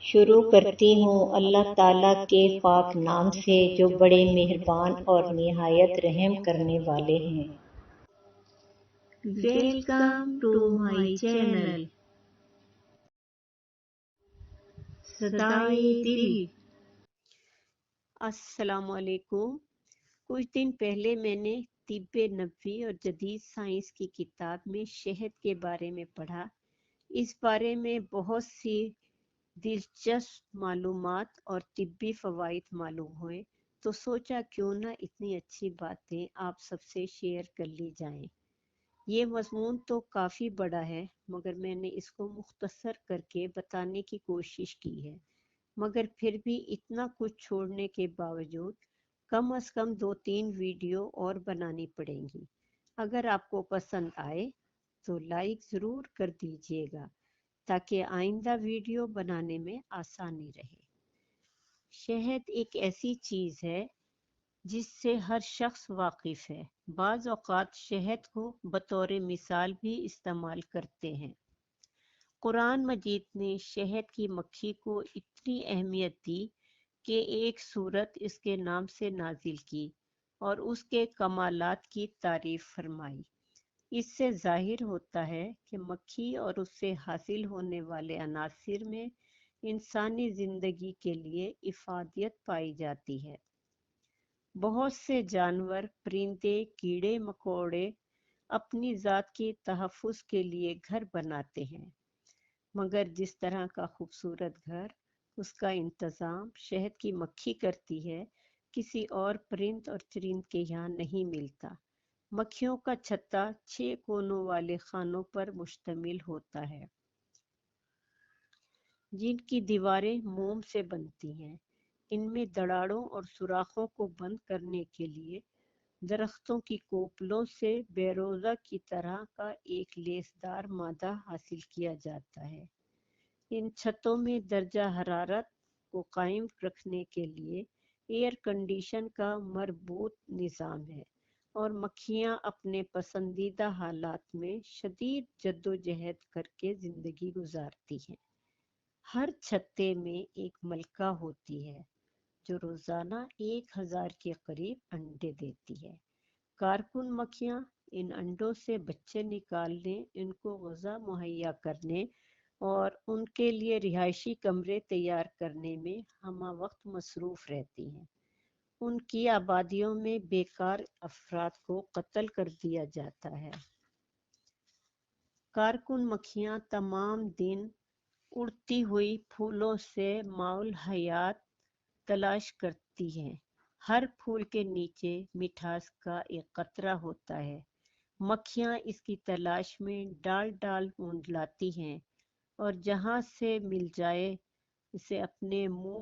شروع کرتی ہوں اللہ تعالیٰ کے پاک نام سے جو بڑے مہربان اور نہایت رحم کرنے والے ہیں۔ ویلکم ٹو مائی چینل صدائے دل۔ السلام علیکم۔ کچھ دن پہلے میں نے طب نبوی اور جدید سائنس کی کتاب میں شہد کے بارے میں پڑھا۔ اس بارے میں بہت سی دلچسپ معلومات اور طبی فوائد معلوم ہوئے، تو سوچا کیوں نہ اتنی اچھی باتیں آپ سب سے شیئر کر لی جائیں۔ یہ مضمون تو کافی بڑا ہے، مگر میں نے اس کو مختصر کر کے بتانے کی کوشش کی ہے، مگر پھر بھی اتنا کچھ چھوڑنے کے باوجود کم از کم 2-3 ویڈیو اور بنانی پڑیں گی۔ اگر آپ کو پسند آئے تو لائک ضرور کر دیجیے گا تاکہ آئندہ ویڈیو بنانے میں آسانی رہے۔ شہد ایک ایسی چیز ہے جس سے ہر شخص واقف ہے۔ بعض اوقات شہد کو بطور مثال بھی استعمال کرتے ہیں۔ قرآن مجید نے شہد کی مکھی کو اتنی اہمیت دی کہ ایک سورت اس کے نام سے نازل کی اور اس کے کمالات کی تعریف فرمائی۔ اس سے ظاہر ہوتا ہے کہ مکھی اور اس سے حاصل ہونے والے عناصر میں انسانی زندگی کے لیے افادیت پائی جاتی ہے۔ بہت سے جانور، پرندے، کیڑے مکوڑے اپنی ذات کی تحفظ کے لیے گھر بناتے ہیں، مگر جس طرح کا خوبصورت گھر اس کا انتظام شہد کی مکھی کرتی ہے، کسی اور پرند اور چرند کے یہاں نہیں ملتا۔ مکھیوں کا چھتا 6 کونوں والے خانوں پر مشتمل ہوتا ہے، جن کی دیواریں موم سے بنتی ہیں۔ ان میں دراڑوں اور سوراخوں کو بند کرنے کے لیے درختوں کی کوپلوں سے بیروزہ کی طرح کا ایک لیسدار مادہ حاصل کیا جاتا ہے۔ ان چھتوں میں درجہ حرارت کو قائم رکھنے کے لیے ایئر کنڈیشن کا مربوط نظام ہے، اور مکھیاں اپنے پسندیدہ حالات میں شدید جدوجہد کر کے زندگی گزارتی ہیں۔ ہر چھتے میں ایک ملکہ ہوتی ہے جو روزانہ 1000 کے قریب انڈے دیتی ہے۔ کارکن مکھیاں ان انڈوں سے بچے نکالنے، ان کو غذا مہیا کرنے اور ان کے لیے رہائشی کمرے تیار کرنے میں ہمہ وقت مصروف رہتی ہیں۔ ان کی آبادیوں میں بیکار افراد کو قتل کر دیا جاتا ہے۔ کارکن مکھیاں تمام دن اڑتی ہوئی پھولوں سے ماحول حیات تلاش کرتی ہیں۔ ہر پھول کے نیچے مٹھاس کا ایک قطرہ ہوتا ہے۔ مکھیاں اس کی تلاش میں ڈال ڈال منڈلاتی ہیں اور جہاں سے مل جائے اسے اپنے منہ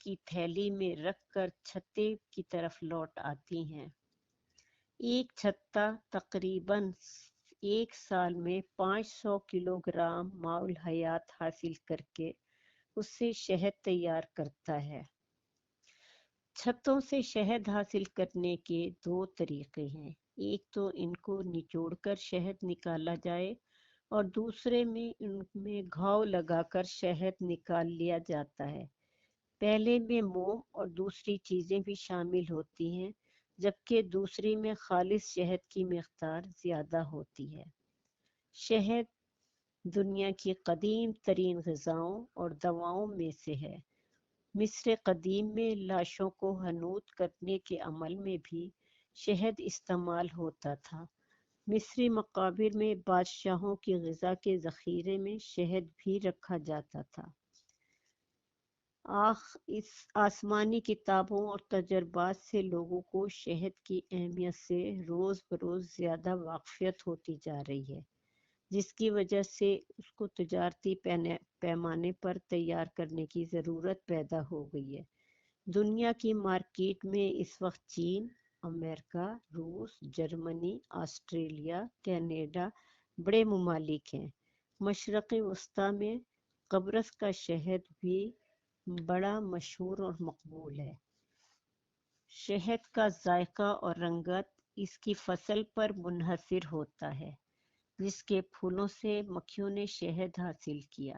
کی تھیلی میں رکھ کر چھتے کی طرف لوٹ آتی ہیں۔ ایک چھتا تقریباً ایک سال میں 500 کلو گرام ماحول حیات حاصل کر کے اس سے شہد تیار کرتا ہے۔ چھتوں سے شہد حاصل کرنے کے 2 طریقے ہیں، ایک تو ان کو نچوڑ کر شہد نکالا جائے اور دوسرے میں ان میں گھاؤ لگا کر شہد نکال لیا جاتا ہے۔ پہلے میں موم اور دوسری چیزیں بھی شامل ہوتی ہیں، جبکہ دوسری میں خالص شہد کی مقدار زیادہ ہوتی ہے۔ شہد دنیا کی قدیم ترین غذاؤں اور دواؤں میں سے ہے۔ مصر قدیم میں لاشوں کو حنوط کرنے کے عمل میں بھی شہد استعمال ہوتا تھا۔ مصری مقابر میں بادشاہوں کی غذا کے ذخیرے میں شہد بھی رکھا جاتا تھا۔ اس آسمانی کتابوں اور تجربات سے لوگوں کو شہد کی اہمیت سے روز بروز زیادہ واقفیت ہوتی جا رہی ہے، جس کی وجہ سے اس کو تجارتی پیمانے پر تیار کرنے کی ضرورت پیدا ہو گئی ہے۔ دنیا کی مارکیٹ میں اس وقت چین، امریکہ، روس، جرمنی، آسٹریلیا، کینیڈا بڑے ممالک ہیں۔ مشرق وسطیٰ میں قبرص کا شہد بھی بڑا مشہور اور مقبول ہے۔ شہد کا ذائقہ اور رنگت اس کی فصل پر منحصر ہوتا ہے، جس کے پھولوں سے مکھیوں نے شہد حاصل کیا۔